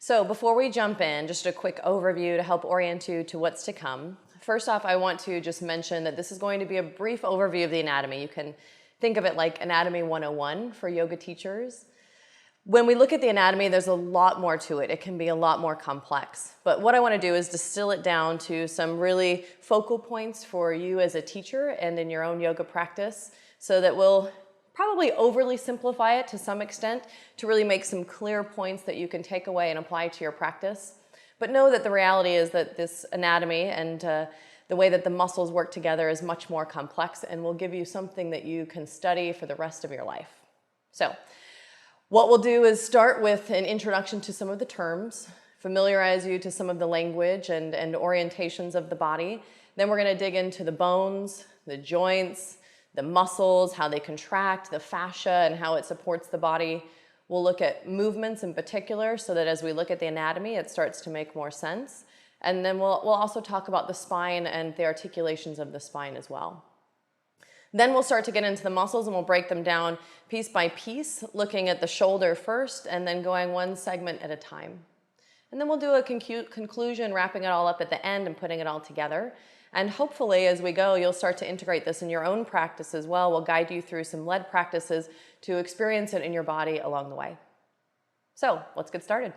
So before we jump in, just a quick overview to help orient you to what's to come. First off, I want to just mention that this is going to be a brief overview of the anatomy. You can think of it like Anatomy 101 for yoga teachers. When we look at the anatomy, there's a lot more to it. It can be a lot more complex. But what I want to do is distill it down to some really focal points for you as a teacher and in your own yoga practice, so that we'll probably overly simplify it to some extent to really make some clear points that you can take away and apply to your practice. But know that the reality is that this anatomy and the way that the muscles work together is much more complex and will give you something that you can study for the rest of your life. So what we'll do is start with an introduction to some of the terms, familiarize you to some of the language and orientations of the body. Then we're going to dig into the bones, the joints, the muscles, how they contract, the fascia, and how it supports the body. We'll look at movements in particular so that as we look at the anatomy, it starts to make more sense. And then we'll also talk about the spine and the articulations of the spine as well. Then we'll start to get into the muscles and we'll break them down piece by piece, looking at the shoulder first and then going one segment at a time. And then we'll do a conclusion, wrapping it all up at the end and putting it all together. And hopefully, as we go, you'll start to integrate this in your own practice as well. We'll guide you through some lead practices to experience it in your body along the way. So let's get started.